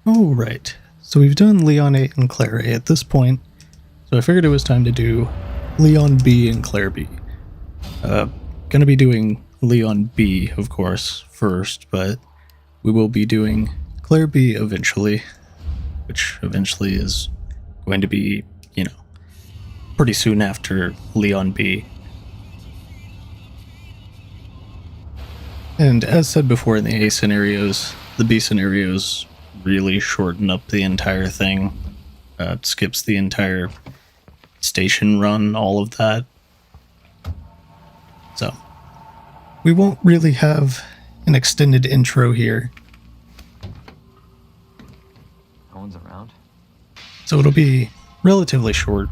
Oh, right. So we've done Leon A and Claire A at this point, so I figured it was time to do Leon B and Claire B. Gonna be doing Leon B, of course, first, but we will be doing Claire B eventually, which eventually is going to be, pretty soon after Leon B. And as said before in the A scenarios, the B scenarios really shorten up the entire thing. It skips the entire station run, all of that. So, we won't really have an extended intro here. No one's around. So it'll be relatively short.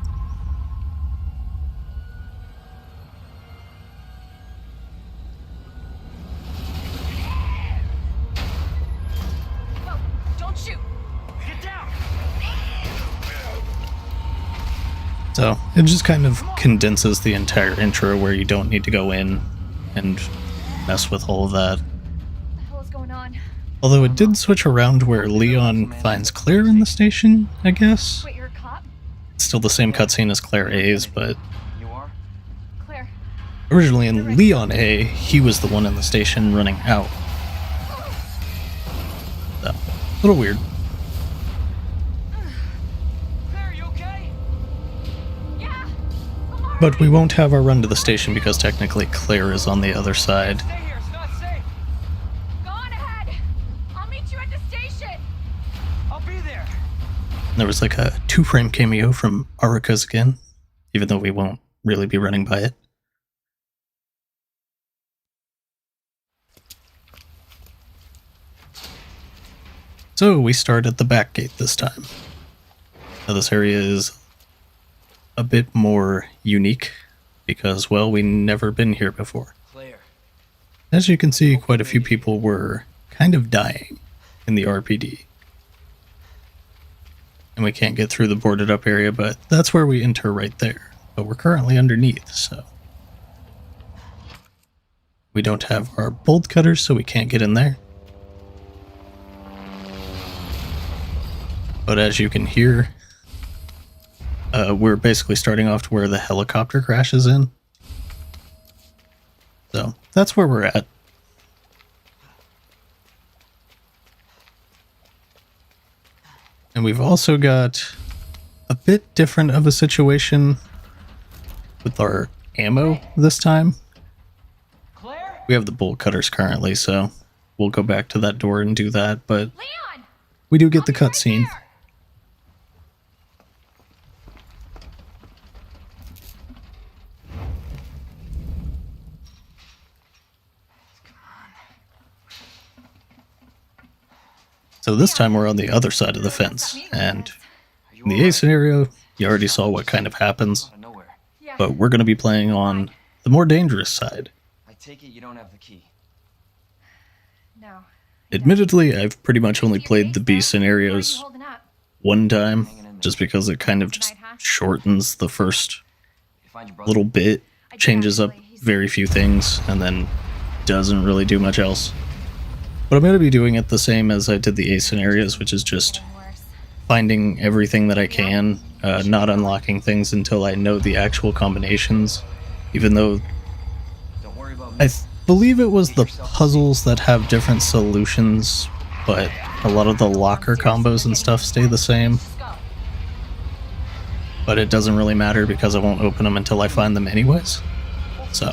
Whoa, don't shoot. Get down! So it just kind of condenses the entire intro where you don't need to go in and mess with all of that. What the hell is going on? Although it did switch around where Leon finds Claire in the station, I guess. Wait, you're a cop? It's still the same cutscene as Claire A's, but You are? Claire. originally in Leon A, he was the one in the station running out. So, a little weird. Claire, you okay? Yeah! I'm alright. But we won't have our run to the station because technically Claire is on the other side. Stay here, it's not safe. Go on ahead. I'll meet you at the station. I'll be there. There was like a 2-frame cameo from Arika's again, even though we won't really be running by it. So we start at the back gate this time. Now this area is a bit more unique because, well, we've never been here before. Claire. As you can see, quite a few people were kind of dying in the R.P.D. And we can't get through the boarded up area, but that's where we enter right there. But we're currently underneath, so we don't have our bolt cutters, so we can't get in there. But as you can hear, we're basically starting off to where the helicopter crashes in. So that's where we're at. And we've also got a bit different of a situation with our ammo this time. Claire? We have the bolt cutters currently, so we'll go back to that door and do that, but Leon! we do get the I'll be right cutscene. there. So this time we're on the other side of the fence, and in the A scenario, you already saw what kind of happens, Out of nowhere. Yeah. but we're going to be playing on the more dangerous side. I take it you don't have the key. No. Admittedly, I've pretty much only Your played face, the though? B How are you scenarios holding up? one time, just because it kind of just shortens the first You find your brother? little bit, I did changes up actually. He's- very few things, and then doesn't really do much else. But I'm going to be doing it the same as I did the A scenarios, which is just Getting worse. finding everything that I can, not unlocking things until I know the actual combinations, even though Don't worry about me. I believe it was the puzzles that have different solutions, but a lot of the locker combos and stuff stay the same. Let's go. But it doesn't really matter because I won't open them until I find them anyways. So,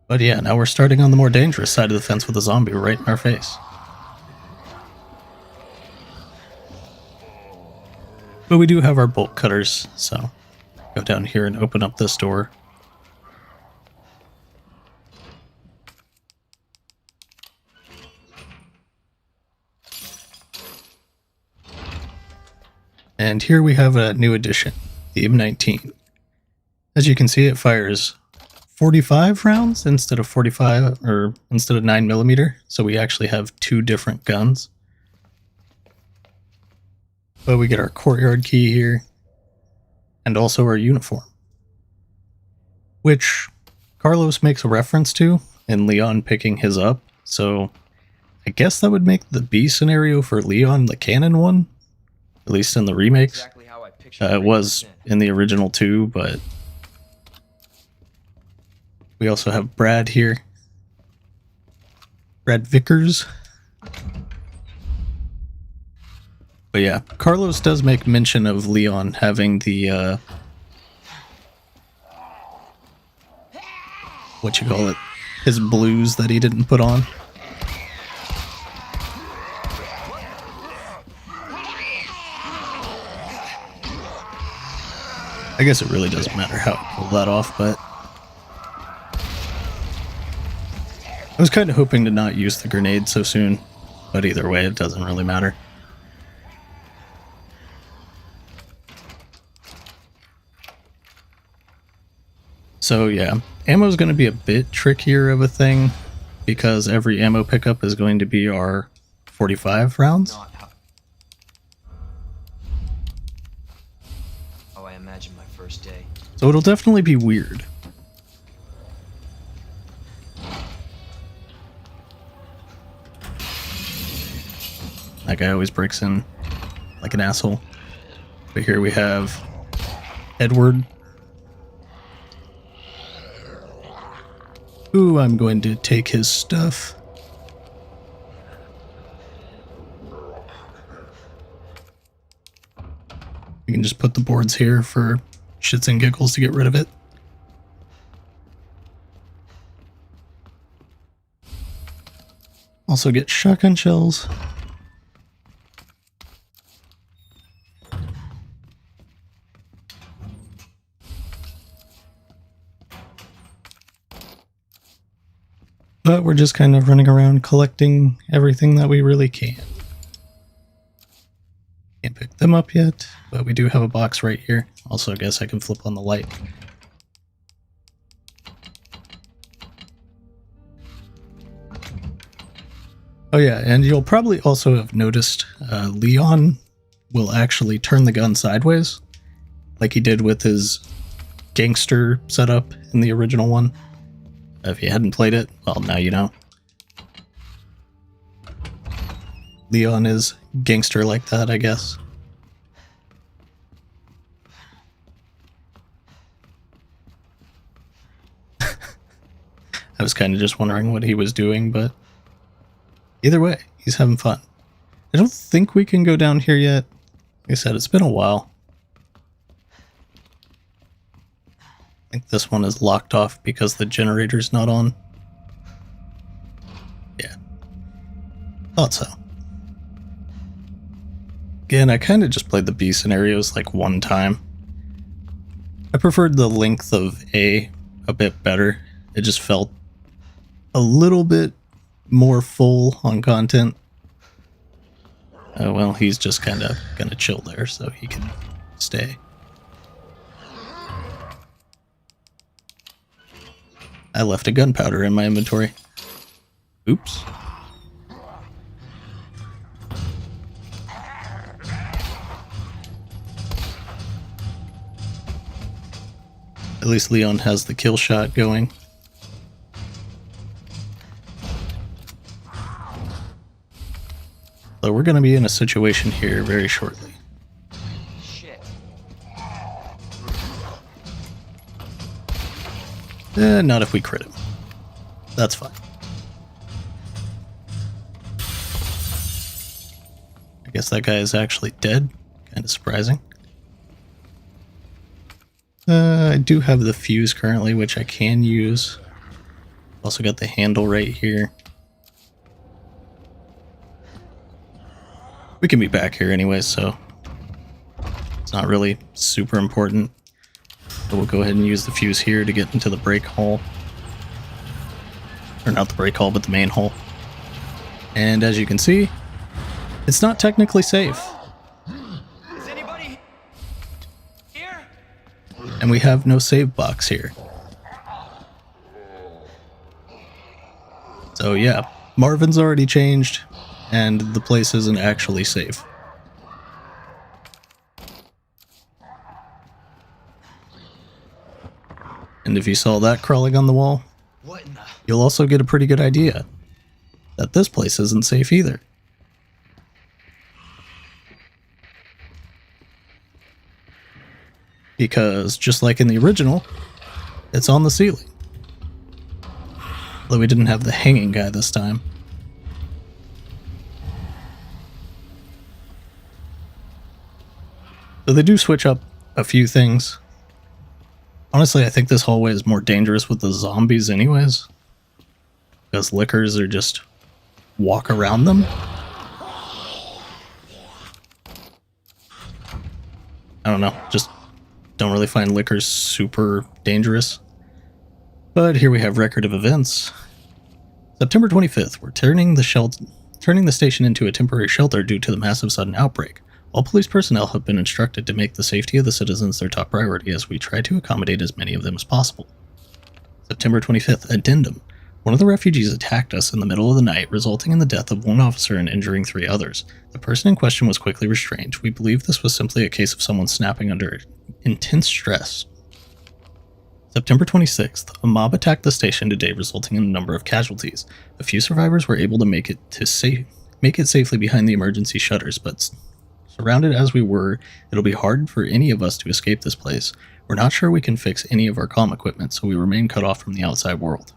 but yeah, now we're starting on the more dangerous side of the fence with a zombie right in our face. But we do have our bolt cutters, so go down here and open up this door. And here we have a new addition, the M19. As you can see, it fires 45 rounds instead of 45, or instead of 9mm, so we actually have two different guns. But we get our courtyard key here, and also our uniform, which Carlos makes a reference to and Leon picking his up, so I guess that would make the B scenario for Leon the canon one, at least in the remakes. Exactly how I pictured It was in the original too, but we also have Brad here. Brad Vickers. But yeah, Carlos does make mention of Leon having the, what you call it, his blues that he didn't put on. I guess it really doesn't matter how I pull that off, but I was kind of hoping to not use the grenade so soon, but either way, it doesn't really matter. So yeah, ammo is going to be a bit trickier of a thing because every ammo pickup is going to be our 45 rounds. Oh, I imagine my first day. So it'll definitely be weird. That guy always breaks in like an asshole. But here we have Edward. Ooh, I'm going to take his stuff. We can just put the boards here for shits and giggles to get rid of it. Also get shotgun shells. But we're just kind of running around collecting everything that we really can. Can't pick them up yet, but we do have a box right here. Also, I guess I can flip on the light. Oh yeah, and you'll probably also have noticed Leon will actually turn the gun sideways, like he did with his gangster setup in the original one. If you hadn't played it, well, now you know. Leon is gangster like that, I guess. I was kind of just wondering what he was doing, but either way, he's having fun. I don't think we can go down here yet. Like I said, it's been a while. I think this one is locked off because the generator's not on. Yeah. Thought so. Again, I kind of just played the B scenarios like one time. I preferred the length of A bit better. It just felt a little bit more full on content. Well, he's just kind of gonna chill there, so he can stay. I left a gunpowder in my inventory. Oops. At least Leon has the kill shot going. So we're going to be in a situation here very shortly. Shit. Not if we crit him. That's fine. I guess that guy is actually dead. Kind of surprising. I do have the fuse currently, which I can use. Also got the handle right here. We can be back here anyway, so it's not really super important. But we'll go ahead and use the fuse here to get into the brake hole. Or not the brake hole, but the main hole. And as you can see, it's not technically safe. Is anybody here? And we have no save box here. So yeah, Marvin's already changed, and the place isn't actually safe. And if you saw that crawling on the wall, What in the... You'll also get a pretty good idea that this place isn't safe either. Because just like in the original, it's on the ceiling. Although we didn't have the hanging guy this time. So they do switch up a few things. Honestly, I think this hallway is more dangerous with the zombies anyways. Because lickers are just walk around them. I don't know, just don't really find lickers super dangerous. But here we have record of events. September 25th, we're turning the station into a temporary shelter due to the massive sudden outbreak. All police personnel have been instructed to make the safety of the citizens their top priority as we try to accommodate as many of them as possible. September 25th, addendum. One of the refugees attacked us in the middle of the night, resulting in the death of one officer and injuring 3 others. The person in question was quickly restrained. We believe this was simply a case of someone snapping under intense stress. September 26th, a mob attacked the station today, resulting in a number of casualties. A few survivors were able to make it safely behind the emergency shutters, but surrounded as we were, it'll be hard for any of us to escape this place. We're not sure we can fix any of our comm equipment, so we remain cut off from the outside world.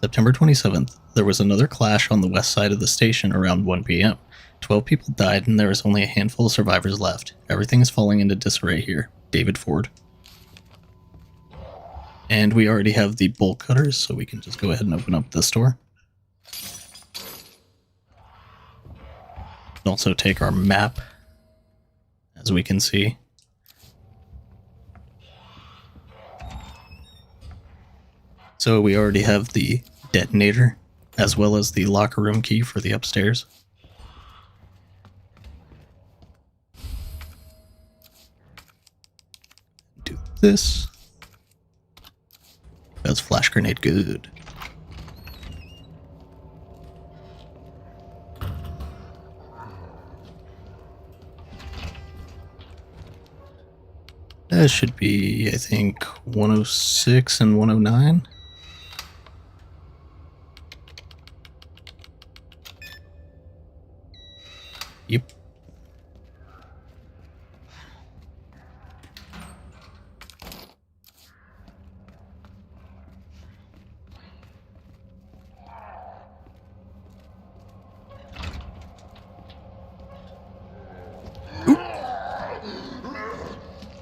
September 27th, there was another clash on the west side of the station around 1 p.m. 12 people died and there is only a handful of survivors left. Everything is falling into disarray here. David Ford. And we already have the bolt cutters, so we can just go ahead and open up this door. Also take our map, as we can see. So we already have the detonator, as well as the locker room key for the upstairs. Do this. That's flash grenade good. That should be, I think, 106 and 109. Yep.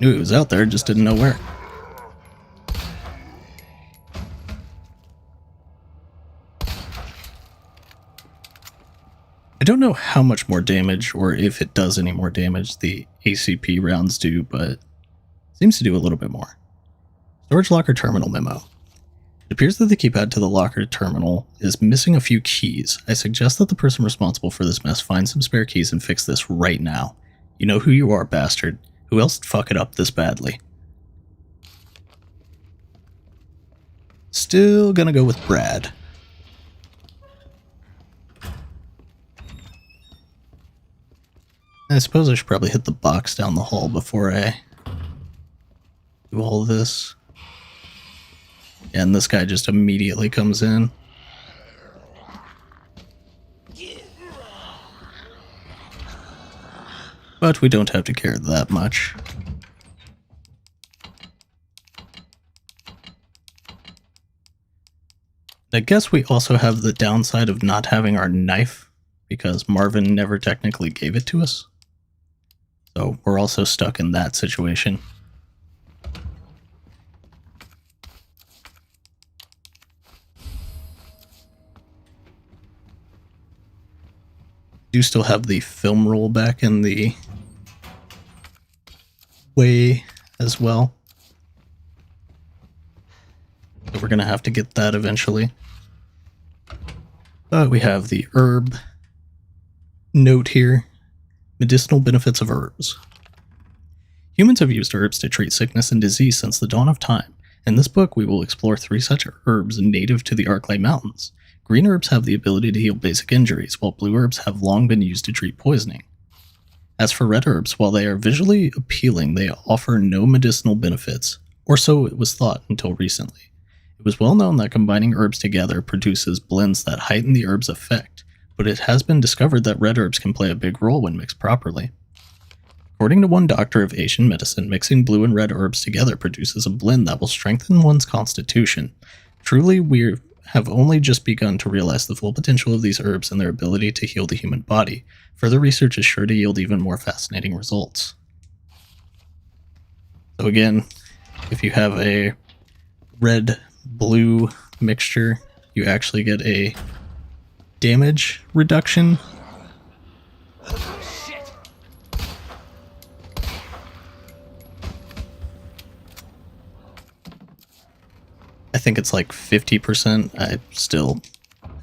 Knew it was out there, just didn't know where. I don't know how much more damage, or if it does any more damage, the ACP rounds do, but it seems to do a little bit more. Storage locker terminal memo. It appears that the keypad to the locker terminal is missing a few keys. I suggest that the person responsible for this mess find some spare keys and fix this right now. You know who you are, bastard. Who else would fuck it up this badly? Still gonna go with Brad. I suppose I should probably hit the box down the hall before I do all this. And this guy just immediately comes in. But we don't have to care that much. I guess we also have the downside of not having our knife, because Marvin never technically gave it to us. So we're also stuck in that situation. Do still have the film roll back in the way as well. So we're going to have to get that eventually. But we have the herb note here. Medicinal benefits of herbs. Humans have used herbs to treat sickness and disease since the dawn of time. In this book, we will explore 3 such herbs native to the Arklay Mountains. Green herbs have the ability to heal basic injuries, while blue herbs have long been used to treat poisoning. As for red herbs, while they are visually appealing, they offer no medicinal benefits, or so it was thought until recently. It was well known that combining herbs together produces blends that heighten the herb's effect, but it has been discovered that red herbs can play a big role when mixed properly. According to one doctor of Asian medicine, mixing blue and red herbs together produces a blend that will strengthen one's constitution. Truly, we have only just begun to realize the full potential of these herbs and their ability to heal the human body. Further research is sure to yield even more fascinating results. So again, if you have a red-blue mixture, you actually get a damage reduction. Shit! I think it's like 50%. I still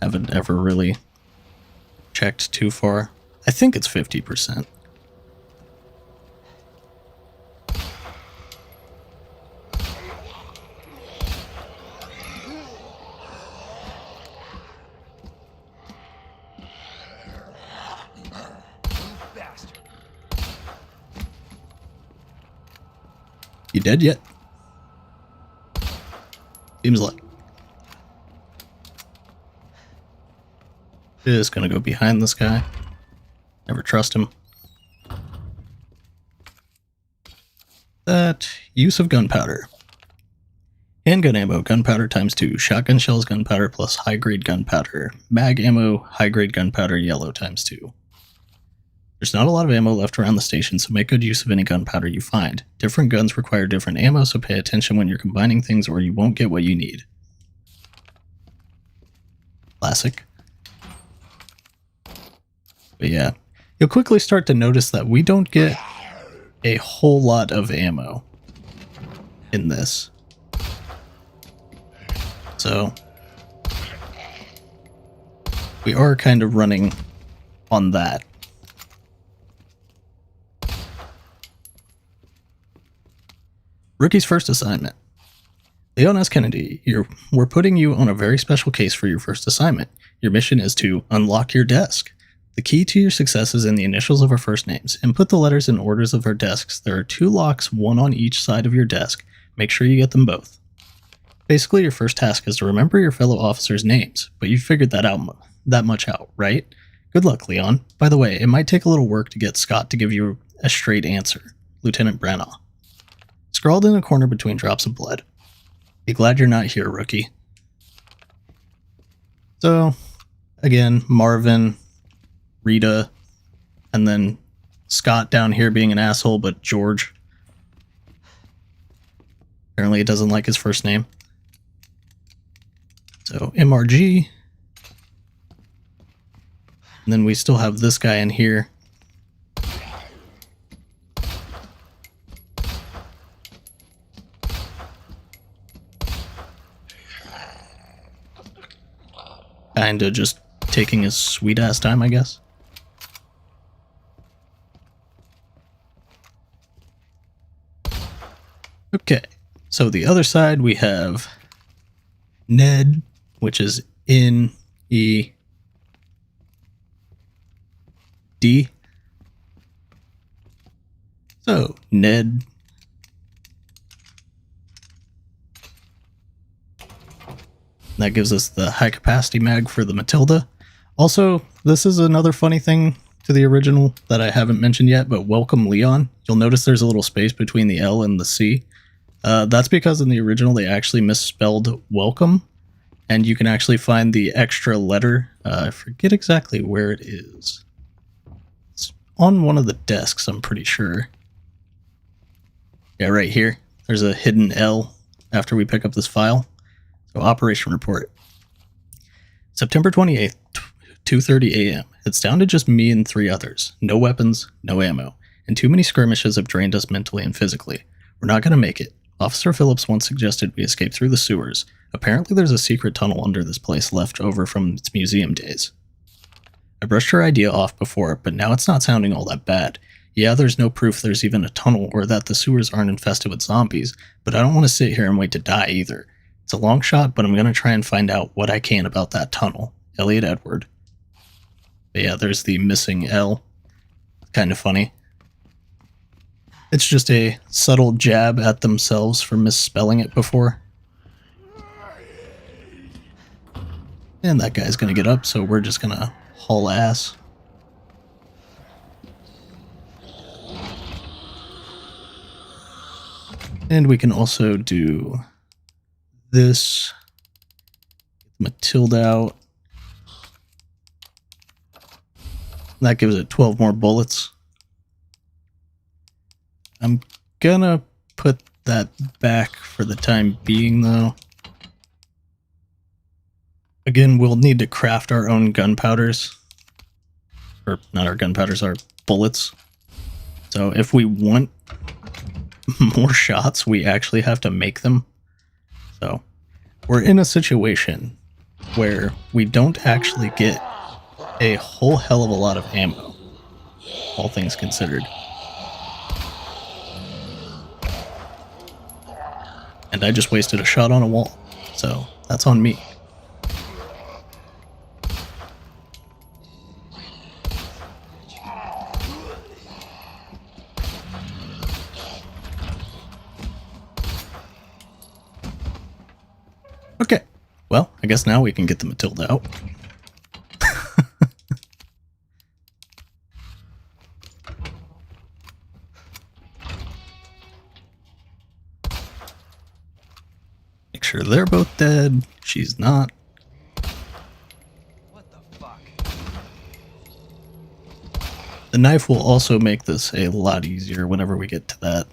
haven't ever really checked too far. I think it's 50%. Bastard. You dead yet? Seems like. Just gonna go behind this guy. Never trust him. That use of gunpowder. Handgun ammo, gunpowder ×2. Shotgun shells, gunpowder plus high-grade gunpowder. Mag ammo, high-grade gunpowder, yellow ×2. There's not a lot of ammo left around the station, so make good use of any gunpowder you find. Different guns require different ammo, so pay attention when you're combining things or you won't get what you need. Classic. But yeah, you'll quickly start to notice that we don't get a whole lot of ammo in this. So we are kind of running on that. Rookie's first assignment. Leon S. Kennedy, we're putting you on a very special case for your first assignment. Your mission is to unlock your desk. The key to your success is in the initials of our first names. Input the letters in orders of our desks. There are 2 locks, one on each side of your desk. Make sure you get them both. Basically, your first task is to remember your fellow officers' names, but you figured that much out, right? Good luck, Leon. By the way, it might take a little work to get Scott to give you a straight answer. Lieutenant Branagh. Scrawled in a corner between drops of blood. Be glad you're not here, rookie. So, again, Marvin, Rita, and then Scott down here being an asshole, but George. Apparently it doesn't like his first name. So, MRG. And then we still have this guy in here. Kinda just taking his sweet ass time, I guess. Okay, so the other side we have Ned, which is N-E-D. So, Ned. That gives us the high capacity mag for the Matilda. Also, this is another funny thing to the original that I haven't mentioned yet, but welcome Leon. You'll notice there's a little space between the L and the C. That's because in the original they actually misspelled welcome, and you can actually find the extra letter. I forget exactly where it is. It's on one of the desks, I'm pretty sure. Yeah, right here. There's a hidden L after we pick up this file. So, Operation Report. September 28th, 2:30 a.m. It's down to just me and 3 others. No weapons, no ammo. And too many skirmishes have drained us mentally and physically. We're not going to make it. Officer Phillips once suggested we escape through the sewers. Apparently there's a secret tunnel under this place left over from its museum days. I brushed her idea off before, but now it's not sounding all that bad. Yeah, there's no proof there's even a tunnel or that the sewers aren't infested with zombies, but I don't want to sit here and wait to die either. It's a long shot, but I'm going to try and find out what I can about that tunnel. Elliot Edward. But yeah, there's the missing L. Kind of funny. It's just a subtle jab at themselves for misspelling it before. And that guy's gonna get up, so we're just gonna haul ass. And we can also do this. Get Matilda out. That gives it 12 more bullets. I'm gonna put that back for the time being, though. Again, we'll need to craft our own gunpowders. Or not our gunpowders, our bullets. So if we want more shots, we actually have to make them. So we're in a situation where we don't actually get a whole hell of a lot of ammo, all things considered. And I just wasted a shot on a wall, so that's on me. Okay, well, I guess now we can get the Matilda out. Make sure they're both dead. She's not. What the fuck? The knife will also make this a lot easier whenever we get to that.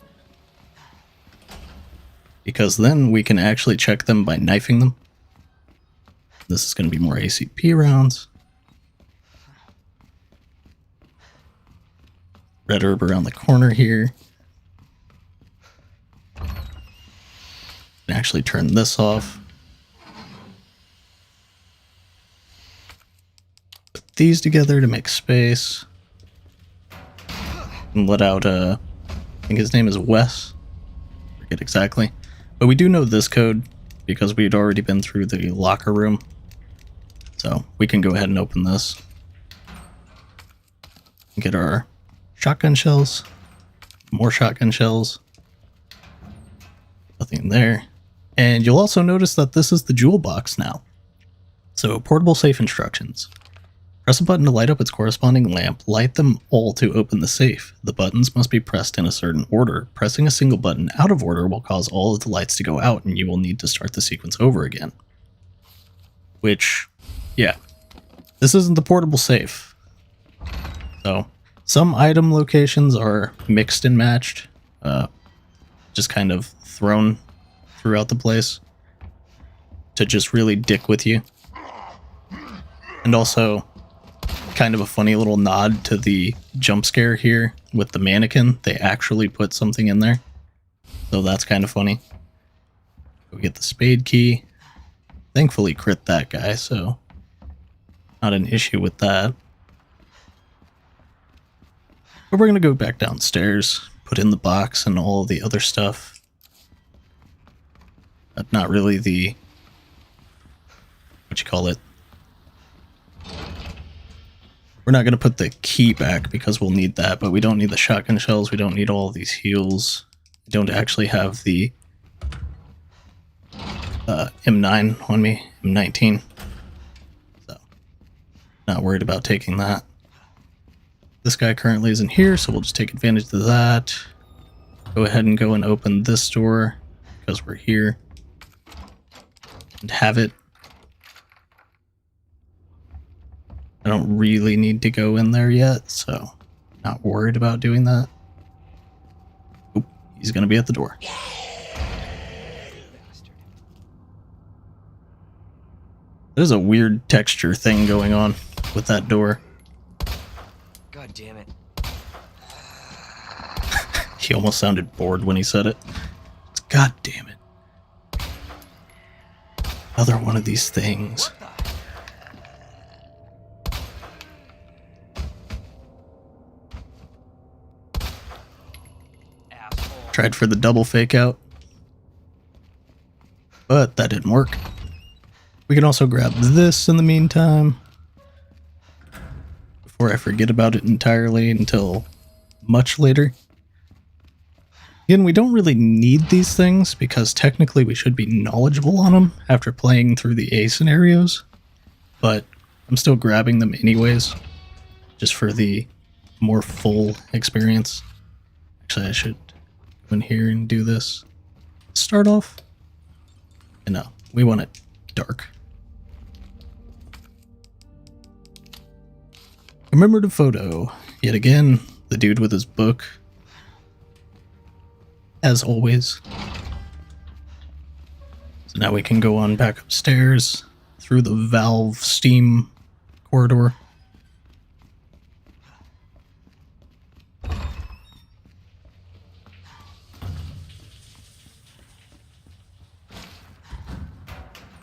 Because then we can actually check them by knifing them. This is going to be more ACP rounds. Red herb around the corner here. Can actually turn this off. Put these together to make space. And let out, I think his name is Wes. Forget exactly. But we do know this code because we'd already been through the locker room. So we can go ahead and open this. Get our shotgun shells. More shotgun shells. Nothing there. And you'll also notice that this is the jewel box now. So portable safe instructions. Press a button to light up its corresponding lamp. Light them all to open the safe. The buttons must be pressed in a certain order. Pressing a single button out of order will cause all of the lights to go out and you will need to start the sequence over again. Which, yeah, this isn't the portable safe. So some item locations are mixed and matched, just kind of thrown throughout the place to just really dick with you. And also kind of a funny little nod to the jump scare here with the mannequin. They actually put something in there, so that's kind of funny. Go get the spade key. Thankfully crit that guy, so not an issue with that. But we're gonna go back downstairs, put in the box and all of the other stuff. Not really the, what you call it. We're not going to put the key back because we'll need that, but we don't need the shotgun shells. We don't need all of these heals. We don't actually have the M9 on me, M19. So, not worried about taking that. This guy currently isn't here, so we'll just take advantage of that. Go ahead and go and open this door because we're here. And have it. I don't really need to go in there yet, so not worried about doing that. Oop, he's gonna be at the door. There's a weird texture thing going on with that door. God damn it. He almost sounded bored when he said it. God damn it. Another one of these things. What the? Asshole. Tried for the double fake out, but that didn't work. We can also grab this in the meantime before I forget about it entirely until much later. Again, we don't really need these things because technically we should be knowledgeable on them after playing through the A scenarios. but I'm still grabbing them anyways, just for the more full experience. Actually, I should go in here and do this. Start off. No, we want it dark. Commemorative photo. Yet again, the dude with his book. As always. So now we can go on back upstairs through the valve steam corridor.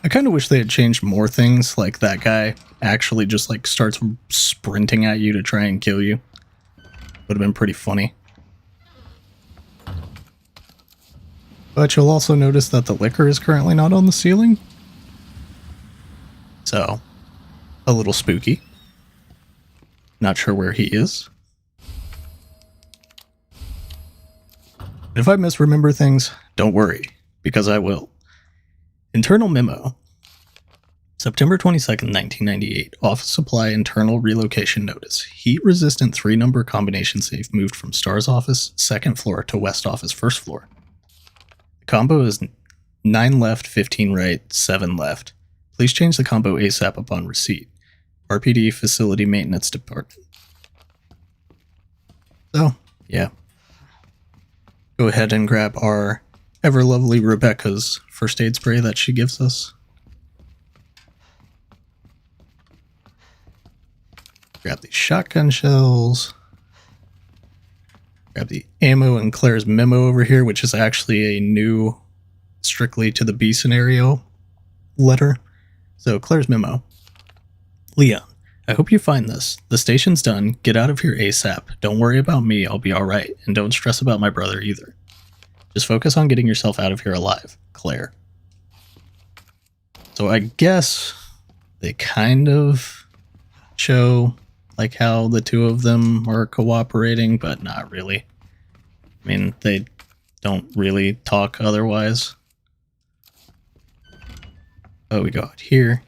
I kind of wish they had changed more things, like that guy actually just like starts sprinting at you to try and kill you. Would have been pretty funny. But you'll also notice that the liquor is currently not on the ceiling. So, a little spooky. Not sure where he is. If I misremember things, don't worry, because I will. Internal memo. September 22nd, 1998. Office supply internal relocation notice. Heat-resistant 3-number combination safe moved from S.T.A.R.S office, 2nd floor, to West office, 1st floor. The combo is 9 left, 15 right, 7 left. Please change the combo ASAP upon receipt. R.P.D. Facility Maintenance Department. So, yeah. Go ahead and grab our ever lovely Rebecca's first aid spray that she gives us. Grab these shotgun shells. Grab the ammo and Claire's memo over here, which is actually a new strictly to the B scenario letter. So Claire's memo. Leon, I hope you find this. The station's done. Get out of here ASAP. Don't worry about me. I'll be alright. And don't stress about my brother either. Just focus on getting yourself out of here alive. Claire. So I guess they kind of show like how the two of them are cooperating, but not really. I mean, they don't really talk otherwise. Oh, we go out here.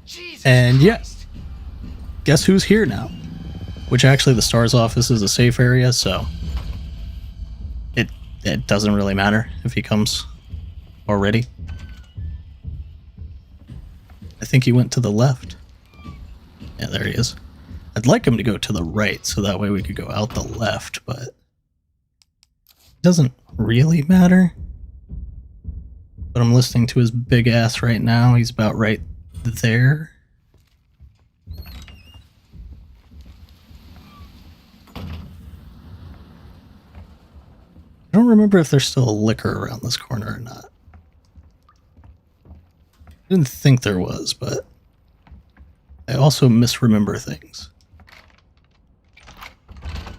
Jesus And yeah, Christ. guess who's here now? Which actually the S.T.A.R.S office is a safe area, so it doesn't really matter if he comes already. I think he went to the left. Yeah, there he is. I'd like him to go to the right, so that way we could go out the left, but it doesn't really matter. But I'm listening to his big ass right now. He's about right there. I don't remember if there's still a liquor around this corner or not. I didn't think there was, but I also misremember things.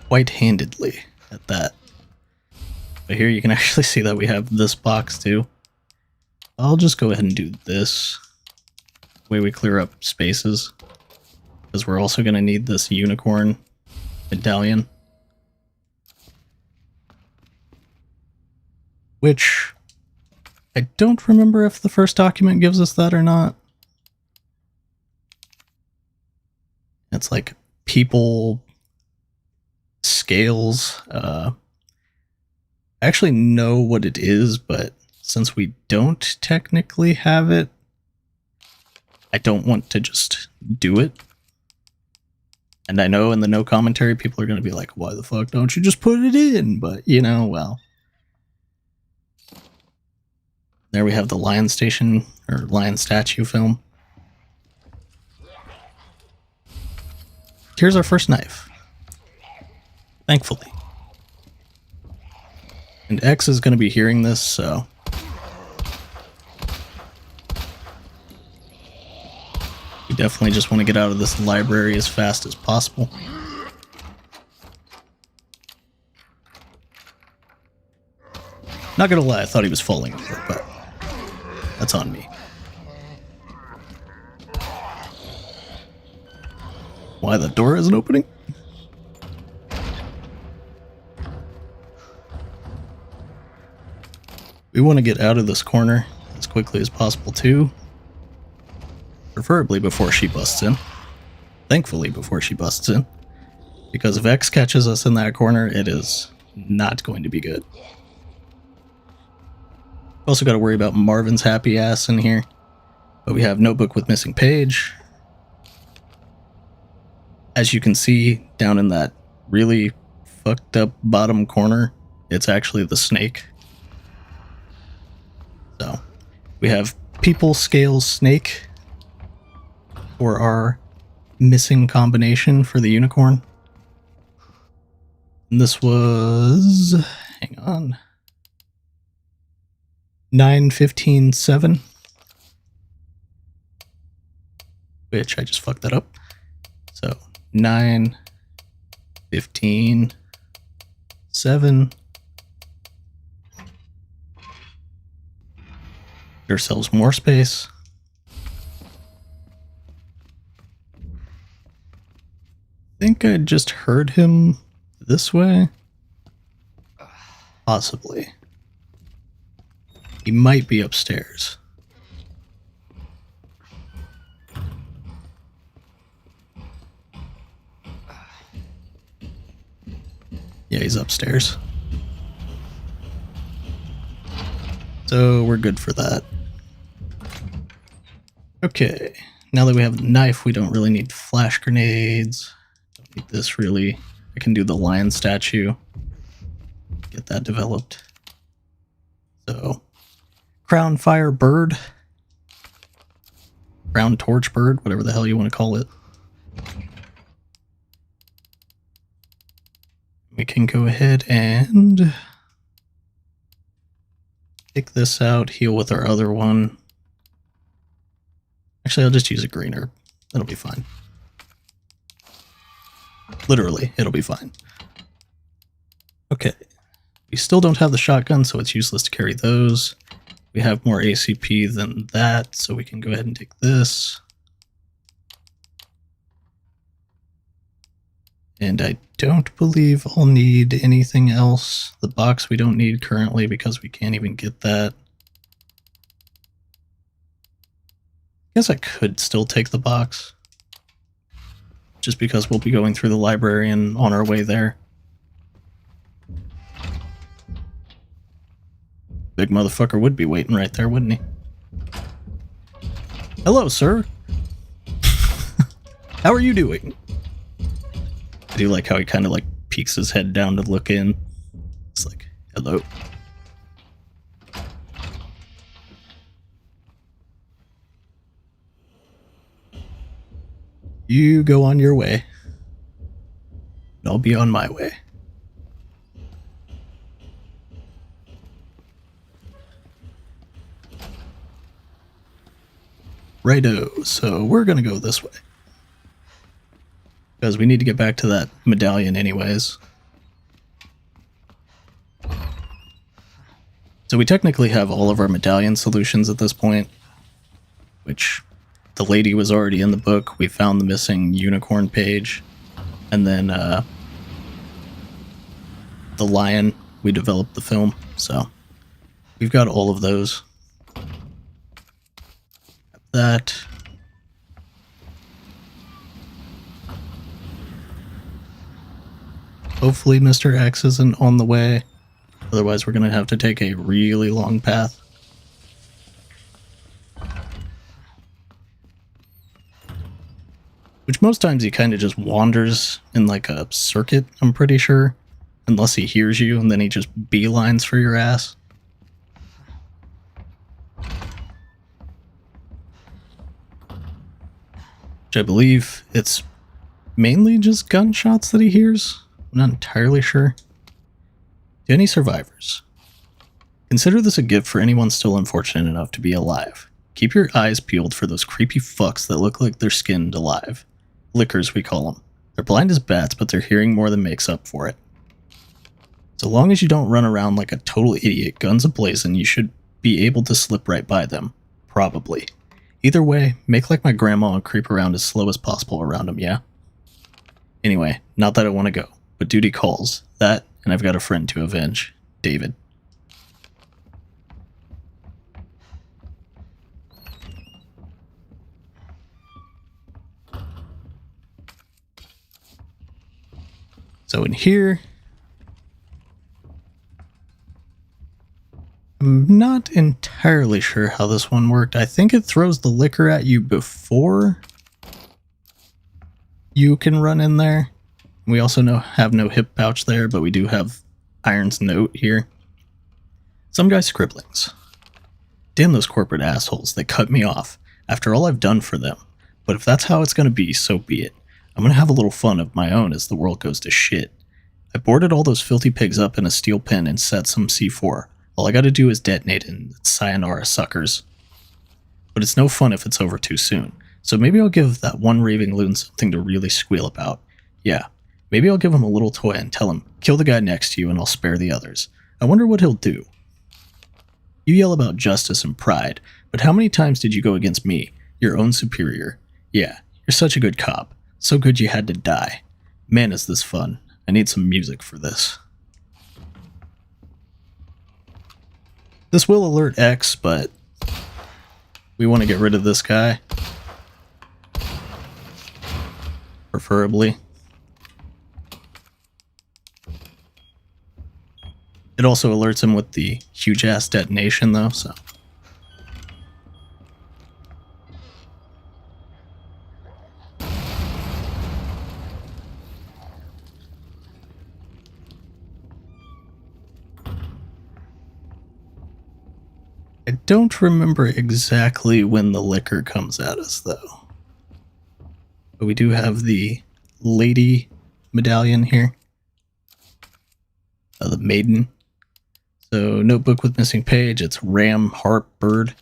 White-handedly at that. But here you can actually see that we have this box too. I'll just go ahead and do this. Way we clear up spaces. Because we're also going to need this unicorn medallion. Which I don't remember if the first document gives us that or not. It's like people scales. I actually know what it is, but since we don't technically have it, I don't want to just do it. And I know in the no commentary, people are going to be like, why the fuck don't you just put it in? But, you know, well. There we have the lion station, or lion statue film. Here's our first knife. Thankfully. And X is going to be hearing this, so... we definitely just want to get out of this library as fast as possible. Not gonna lie, I thought he was falling over, but that's on me. Why the door isn't opening? We want to get out of this corner as quickly as possible too. Preferably before she busts in. Thankfully before she busts in. Because if X catches us in that corner, it is not going to be good. Also got to worry about Marvin's happy ass in here. But we have notebook with missing page. As you can see down in that really fucked up bottom corner, it's actually the snake. So we have people scale snake for our missing combination for the unicorn. And this was, hang on, 9:15:7, which I just fucked that up. So 9:15:7. Get ourselves more space. I think I just heard him this way. Possibly. He might be upstairs. Yeah, he's upstairs. So we're good for that. Okay, now that we have the knife, we don't really need flash grenades. Don't need this really. I can do the lion statue. Get that developed. So, crown fire bird. Crown torch bird, whatever the hell you want to call it. We can go ahead and take this out, heal with our other one. Actually, I'll just use a green herb. That'll be fine. Literally, it'll be fine. Okay. We still don't have the shotgun, so it's useless to carry those. We have more ACP than that, so we can go ahead and take this. And I don't believe I'll need anything else. The box we don't need currently because we can't even get that. I guess I could still take the box. Just because we'll be going through the library and on our way there. Big motherfucker would be waiting right there, wouldn't he? Hello, sir. How are you doing? I do like how he kind of like peeks his head down to look in. It's like, hello. You go on your way. And I'll be on my way. Righto, so we're gonna go this way. Because we need to get back to that medallion anyways. So we technically have all of our medallion solutions at this point. Which, the lady was already in the book. We found the missing unicorn page. And then, the lion, we developed the film. So, we've got all of those. That. Hopefully Mr. X isn't on the way. Otherwise we're going to have to take a really long path. Which most times he kind of just wanders in like a circuit, I'm pretty sure. Unless he hears you and then he just beelines for your ass. Which I believe it's mainly just gunshots that he hears. I'm not entirely sure. To any survivors, consider this a gift for anyone still unfortunate enough to be alive. Keep your eyes peeled for those creepy fucks that look like they're skinned alive. Lickers, we call them. They're blind as bats, but their hearing more than makes up for it. So long as you don't run around like a total idiot, guns ablazing, you should be able to slip right by them. Probably. Either way, make like my grandma and creep around as slow as possible around them, yeah? Anyway, not that I want to go, but duty calls. That, and I've got a friend to avenge. David. So in here, I'm not entirely sure how this one worked. I think it throws the liquor at you before you can run in there. We also have no hip pouch there, but we do have Iron's note here. Some guy's scribblings. Damn those corporate assholes, they cut me off after all I've done for them. But if that's how it's going to be, so be it. I'm going to have a little fun of my own as the world goes to shit. I boarded all those filthy pigs up in a steel pen and set some C4. All I gotta do is detonate and sayonara, suckers. But it's no fun if it's over too soon. So maybe I'll give that one raving loon something to really squeal about. Yeah, maybe I'll give him a little toy and tell him, kill the guy next to you and I'll spare the others. I wonder what he'll do. You yell about justice and pride, but how many times did you go against me, your own superior? Yeah, you're such a good cop. So good you had to die. Man, is this fun. I need some music for this. This will alert X, but we want to get rid of this guy. Preferably. It also alerts him with the huge-ass detonation, though, so... I don't remember exactly when the liquor comes at us, though. But we do have the lady medallion here. The maiden. So, notebook with missing page. It's Ram, Harp, Bird.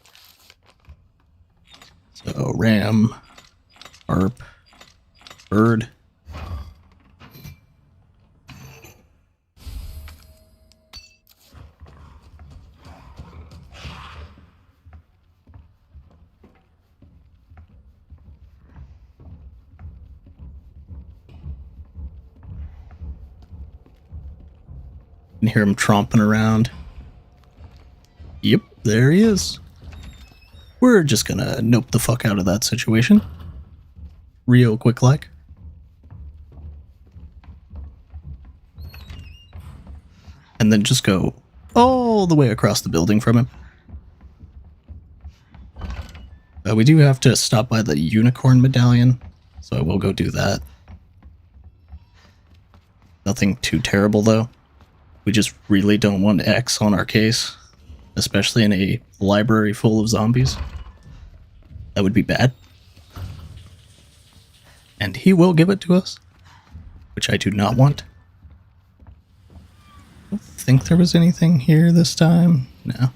So, Ram, Harp, Bird. You can hear him tromping around. Yep, there he is. We're just gonna nope the fuck out of that situation. Real quick like. And then just go all the way across the building from him. We do have to stop by the unicorn medallion, so I will go do that. Nothing too terrible though. We just really don't want X on our case, especially in a library full of zombies. That would be bad. And he will give it to us, which I do not want. I don't think there was anything here this time. No.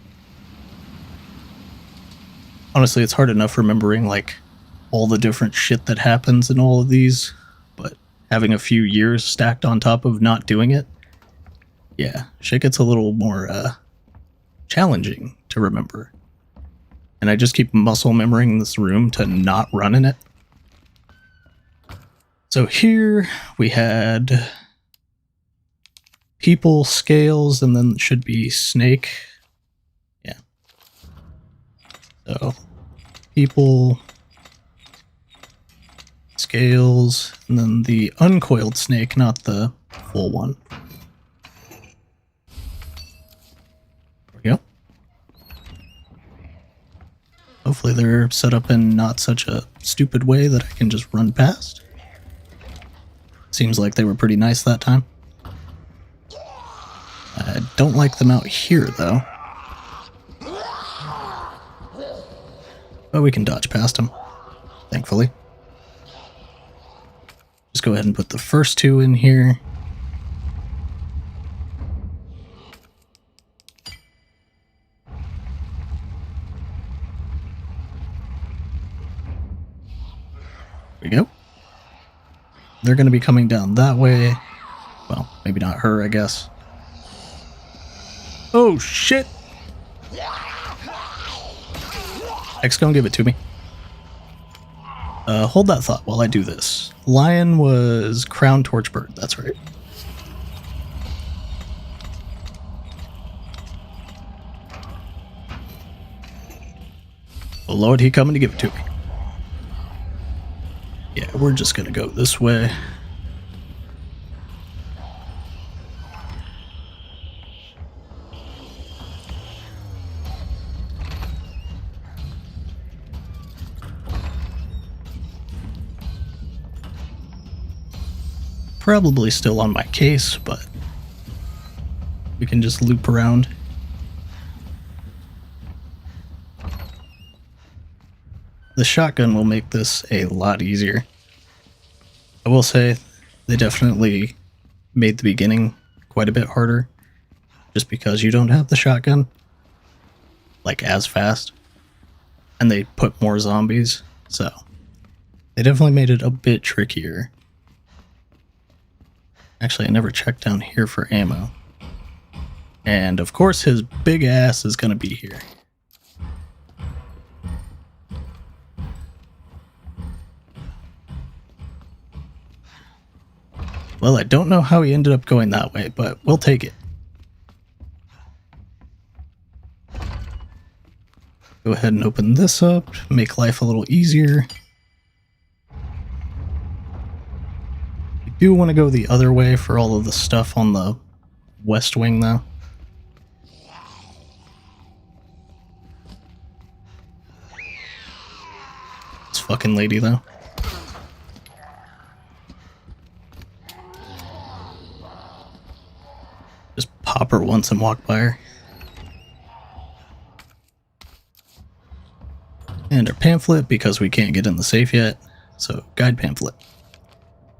Honestly, it's hard enough remembering, like, all the different shit that happens in all of these, but having a few years stacked on top of not doing it, yeah, shit gets a little more challenging to remember. And I just keep muscle memorizing this room to not run in it. So here we had people, scales, and then it should be snake. Yeah. So people, scales, and then the uncoiled snake, not the full one. Hopefully they're set up in not such a stupid way that I can just run past. Seems like they were pretty nice that time. I don't like them out here, though. But we can dodge past them, thankfully. Just go ahead and put the first two in here. There we go. They're going to be coming down that way. Well, maybe not her, I guess. Oh, shit! X, don't give it to me. Hold that thought while I do this. Lion was Crown Torchbird, that's right. Oh, Lord, he coming to give it to me. Yeah, we're just gonna go this way. probably still on my case, but we can just loop around. The shotgun will make this a lot easier. I will say they definitely made the beginning quite a bit harder just because you don't have the shotgun like as fast, and they put more zombies, so they definitely made it a bit trickier. Actually, I never checked down here for ammo. And of course his big ass is gonna be here. Well, I don't know how he ended up going that way, but we'll take it. Go ahead and open this up, make life a little easier. You do want to go the other way for all of the stuff on the west wing, though. This fucking lady, though. Just pop her once and walk by her. And our pamphlet, because we can't get in the safe yet. So, guide pamphlet.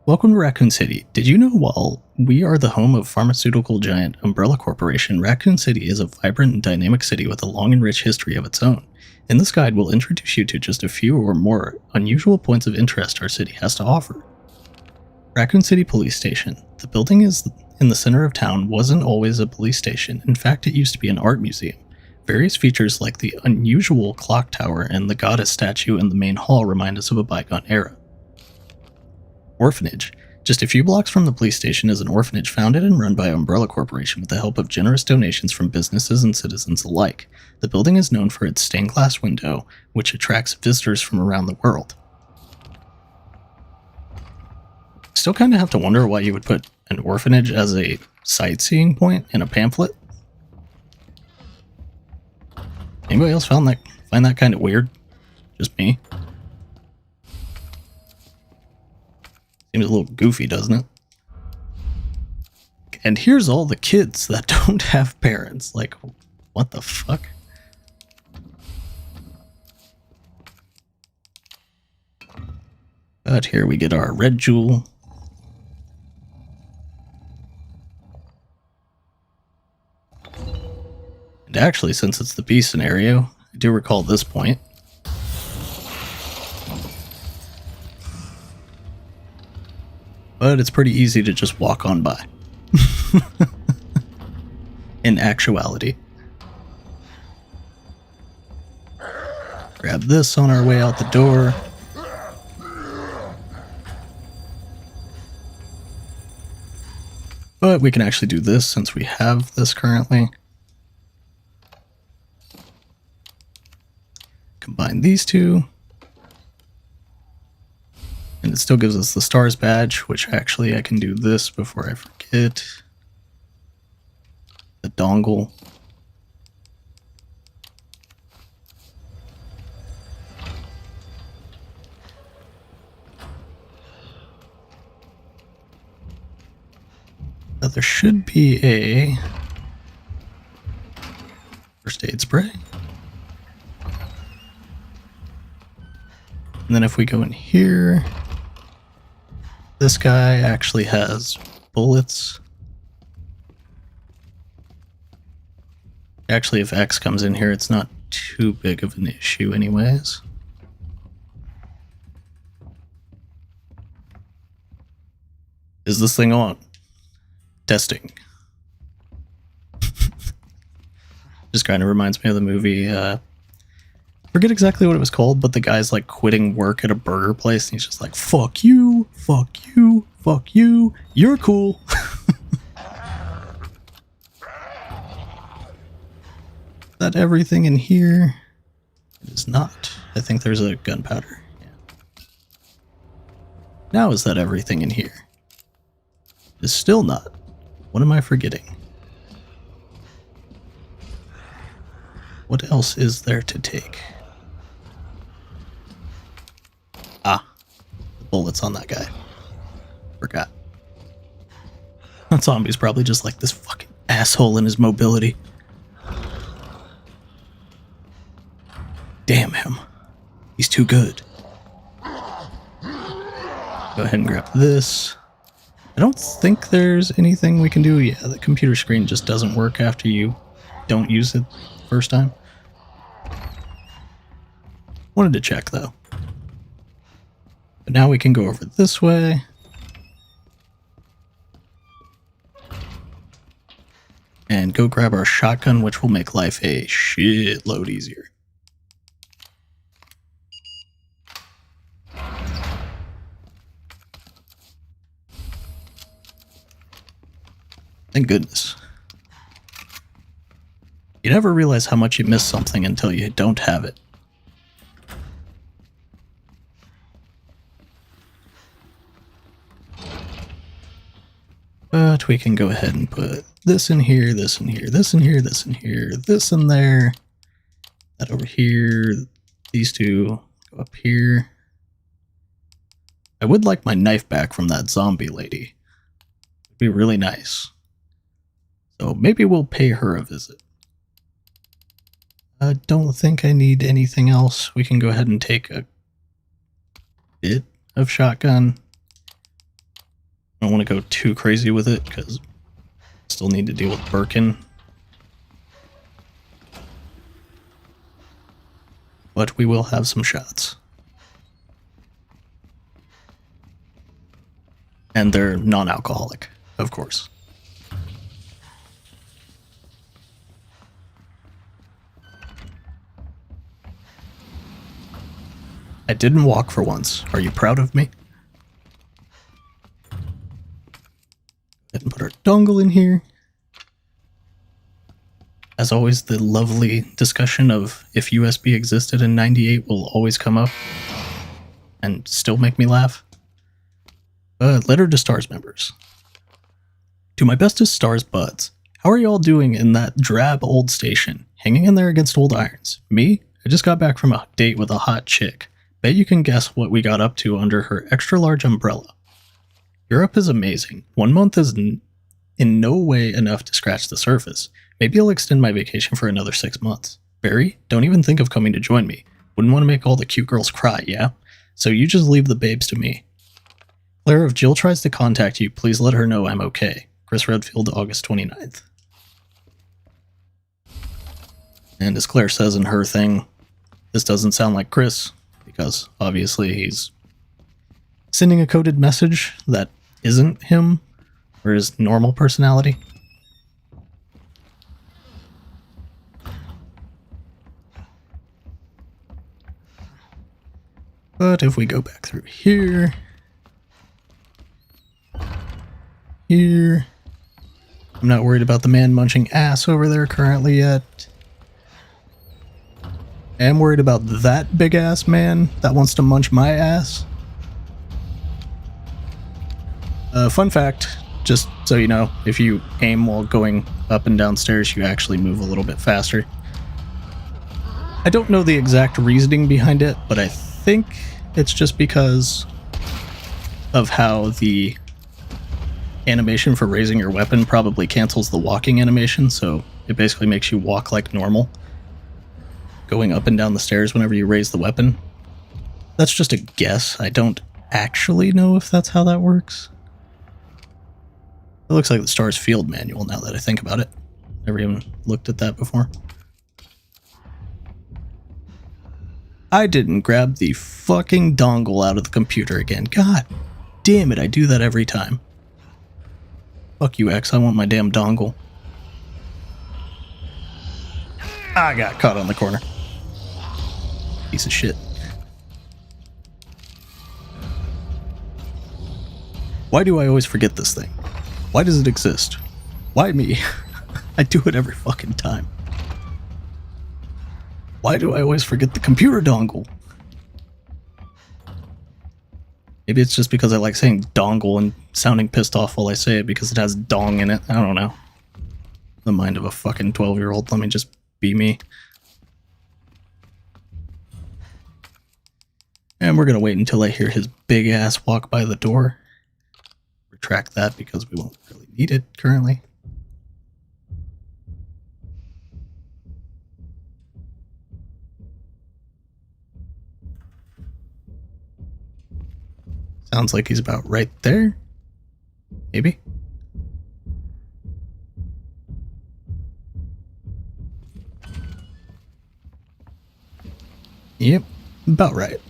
Welcome to Raccoon City. Did you know while we are the home of pharmaceutical giant Umbrella Corporation, Raccoon City is a vibrant and dynamic city with a long and rich history of its own. In this guide, we'll introduce you to just a few or more unusual points of interest our city has to offer. Raccoon City Police Station. The building is in the center of town wasn't always a police station. In fact, it used to be an art museum. Various features like the unusual clock tower and the goddess statue in the main hall remind us of a bygone era. Orphanage. Just a few blocks from the police station is an orphanage founded and run by Umbrella Corporation with the help of generous donations from businesses and citizens alike. The building is known for its stained glass window, which attracts visitors from around the world. Still kind of have to wonder why you would put an orphanage as a sightseeing point in a pamphlet. Anybody else find that kind of weird? Just me? Seems a little goofy, doesn't it? And here's all the kids that don't have parents. Like, what the fuck? But here we get our red jewel. And actually, since it's the B scenario, I do recall this point. But it's pretty easy to just walk on by. In actuality. Grab this on our way out the door. But we can actually do this since we have this currently. Combine these two. And it still gives us the S.T.A.R.S badge, which actually I can do this before I forget. The dongle. Now there should be a first aid spray. And then if we go in here, this guy actually has bullets. Actually, if X comes in here, it's not too big of an issue anyways. Is this thing on? Testing. Just kind of reminds me of the movie, forget exactly what it was called, but the guy's like quitting work at a burger place and he's just like, fuck you, fuck you, fuck you, you're cool. Is that everything in here? It is not. I think there's a gunpowder. Yeah. Now is that everything in here? It is still not. What am I forgetting? What else is there to take? Ah, the bullets on that guy. Forgot. That zombie's probably just like this fucking asshole in his mobility. Damn him. He's too good. Go ahead and grab this. I don't think there's anything we can do. Yeah, the computer screen just doesn't work after you don't use it first time. Wanted to check though. But now we can go over this way. And go grab our shotgun, which will make life a shitload easier. Thank goodness. You never realize how much you miss something until you don't have it. But we can go ahead and put this in here, this in here, this in here, this in here, this in there, that over here, these two go up here. I would like my knife back from that zombie lady. It'd be really nice. So maybe we'll pay her a visit. I don't think I need anything else. We can go ahead and take a bit of shotgun. I don't want to go too crazy with it because I still need to deal with Birkin. But we will have some shots. And they're non-alcoholic, of course. I didn't walk for once. Are you proud of me? And put our dongle in here. As always, the lovely discussion of if USB existed in '98 will always come up and still make me laugh. Letter to S.T.A.R.S members. To my bestest S.T.A.R.S buds, how are y'all doing in that drab old station? Hanging in there against old irons. Me? I just got back from a date with a hot chick. Bet you can guess what we got up to under her extra large umbrella. Europe is amazing. 1 month is in no way enough to scratch the surface. Maybe I'll extend my vacation for another 6 months. Barry, don't even think of coming to join me. Wouldn't want to make all the cute girls cry, yeah? So you just leave the babes to me. Claire, if Jill tries to contact you, please let her know I'm okay. Chris Redfield, August 29th. And as Claire says in her thing, this doesn't sound like Chris, because obviously he's sending a coded message that isn't him or his normal personality. But if we go back through here, I'm not worried about the man munching ass over there currently yet. I am worried about that big ass man that wants to munch my ass. Fun fact, just so you know, if you aim while going up and down stairs, you actually move a little bit faster. I don't know the exact reasoning behind it, but I think it's just because of how the animation for raising your weapon probably cancels the walking animation, so it basically makes you walk like normal, going up and down the stairs whenever you raise the weapon. That's just a guess. I don't actually know if that's how that works. It looks like the S.T.A.R.S field manual now that I think about it. Never even looked at that before. I didn't grab the fucking dongle out of the computer again. God damn it, I do that every time. Fuck you, X, I want my damn dongle. I got caught on the corner. Piece of shit. Why do I always forget this thing? Why does it exist? Why me? I do it every fucking time. Why do I always forget the computer dongle? Maybe it's just because I like saying dongle and sounding pissed off while I say it because it has dong in it. I don't know. The mind of a fucking 12-year-old. Let me just be me. And we're gonna wait until I hear his big ass walk by the door. track that because we won't really need it currently. Sounds like he's about right there. Maybe. Yep, about right.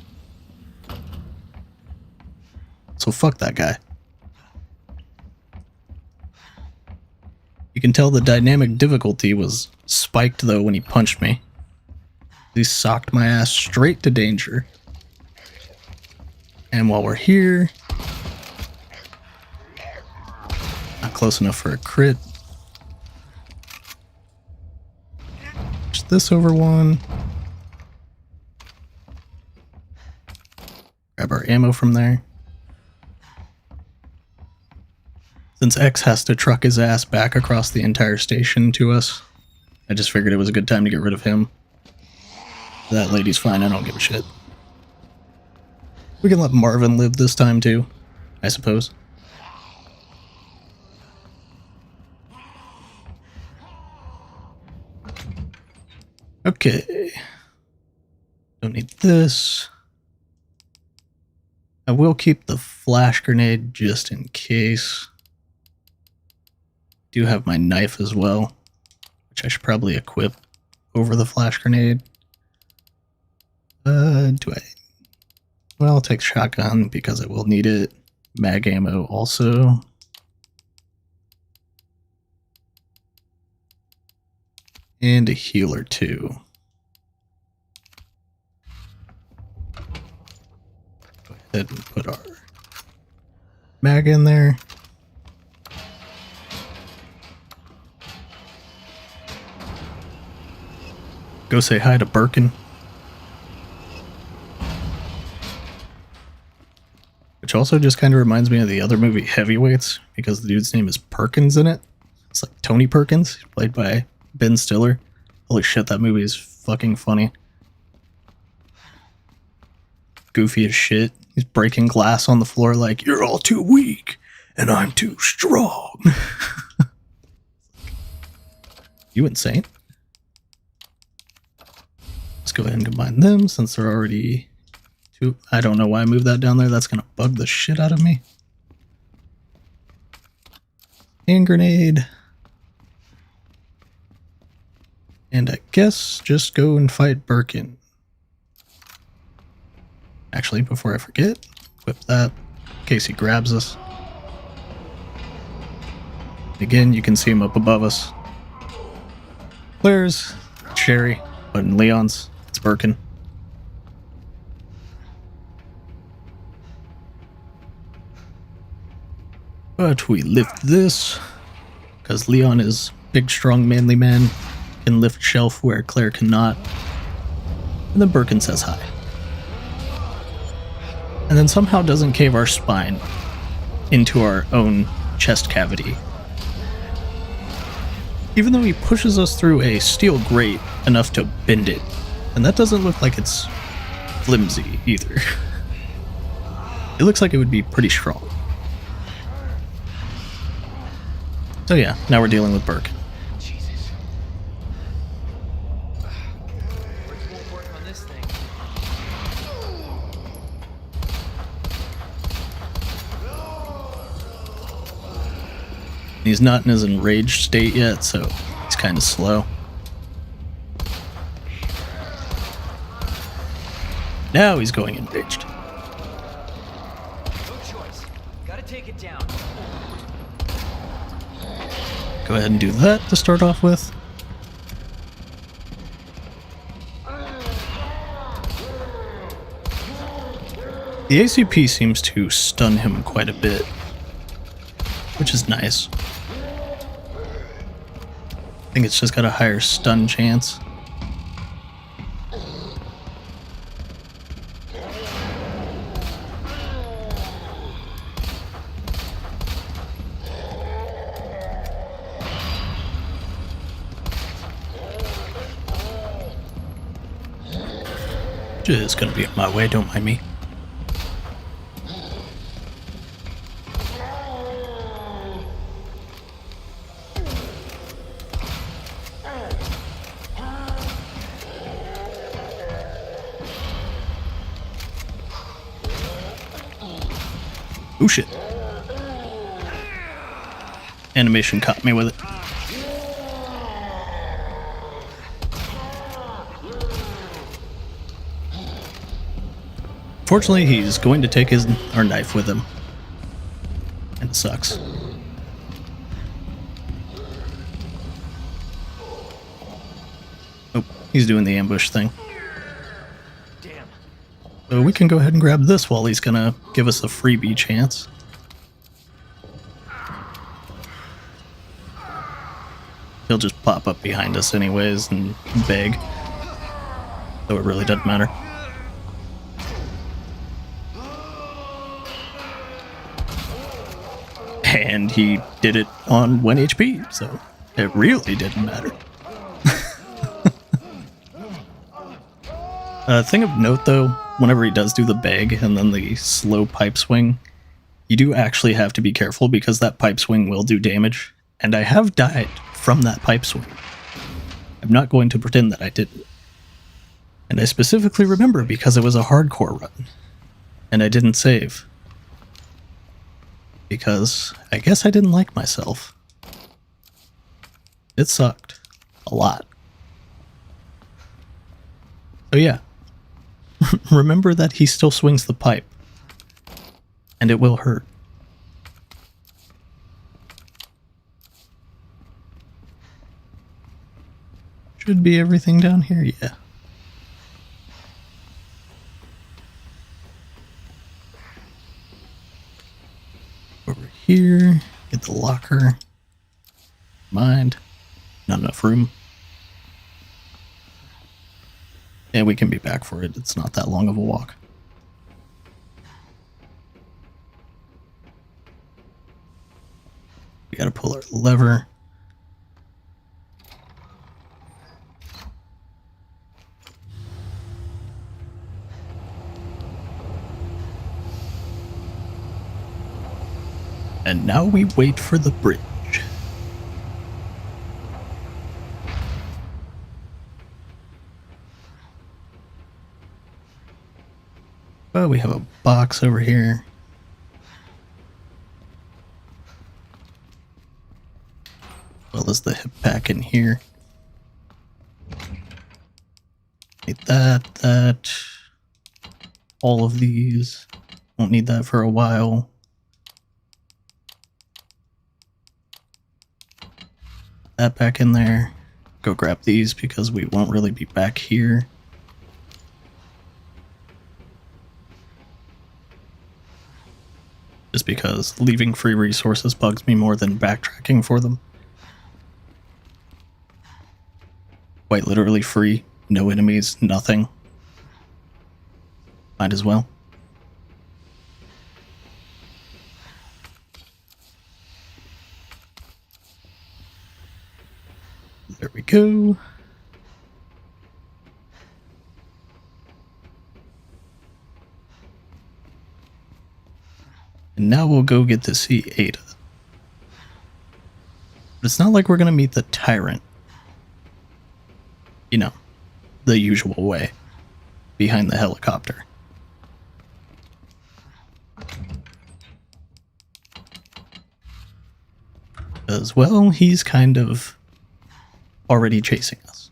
So fuck that guy. You can tell the dynamic difficulty was spiked though when he punched me. He socked my ass straight to danger. And while we're here, not close enough for a crit. Push this over one. Grab our ammo from there. Since X has to truck his ass back across the entire station to us, I just figured it was a good time to get rid of him. That lady's fine, I don't give a shit. We can let Marvin live this time too, I suppose. Okay. Don't need this. I will keep the flash grenade just in case. Do have my knife as well, which I should probably equip over the flash grenade. Do I? Well, I'll take shotgun because I will need it. Mag ammo also. And a healer too. Go ahead and put our mag in there. Go say hi to Birkin. Which also just kind of reminds me of the other movie Heavyweights, because the dude's name is Perkins in it. It's like Tony Perkins, played by Ben Stiller. Holy shit, that movie is fucking funny. Goofy as shit. He's breaking glass on the floor like, you're all too weak, and I'm too strong. You insane? Let's go ahead and combine them since they're already two. I don't know why I moved that down there. That's going to bug the shit out of me. Hand grenade. And I guess just go and fight Birkin. Actually, before I forget, equip that in case he grabs us. Again, you can see him up above us. Claire's Sherry, but in Leon's, it's Birkin. But we lift this, because Leon is big, strong, manly man, can lift shelf where Claire cannot. And then Birkin says hi. And then somehow doesn't cave our spine into our own chest cavity. Even though he pushes us through a steel grate enough to bend it. And that doesn't look like it's flimsy either. It looks like it would be pretty strong. So yeah, now we're dealing with Birkin. Jesus. Brakes won't work on this thing. He's not in his enraged state yet, so he's kind of slow. Now he's going enraged. No choice. Gotta take it down. Go ahead and do that to start off with. The ACP seems to stun him quite a bit, which is nice. I think it's just got a higher stun chance. Just gonna be on my way, don't mind me. Oh shit. Animation caught me with it. Fortunately, he's going to take our knife with him. And it sucks. Oh, he's doing the ambush thing. Damn. So we can go ahead and grab this while he's gonna give us a freebie chance. He'll just pop up behind us anyways and beg. So it really doesn't matter. And he did it on 1 HP, so it really didn't matter. Thing of note though, whenever he does do the beg and then the slow pipe swing, you do actually have to be careful because that pipe swing will do damage, and I have died from that pipe swing. I'm not going to pretend that I didn't. And I specifically remember because it was a hardcore run, and I didn't save. Because I guess I didn't like myself. It sucked. A lot. So yeah. Remember that he still swings the pipe. And it will hurt. Should be everything down here, yeah. Over here, get the locker. Mind. Not enough room. And we can be back for it. It's not that long of a walk. We gotta pull our lever. And now we wait for the bridge. Oh, we have a box over here. Well, as the hip pack in here. Need that. All of these. Won't need that for a while. That back in there. Go grab these because we won't really be back here. Just because leaving free resources bugs me more than backtracking for them. Quite literally free. No enemies, nothing. Might as well. There we go. And now we'll go get to see Ada. But it's not like we're going to meet the tyrant. You know, the usual way. Behind the helicopter. As well, he's kind of already chasing us.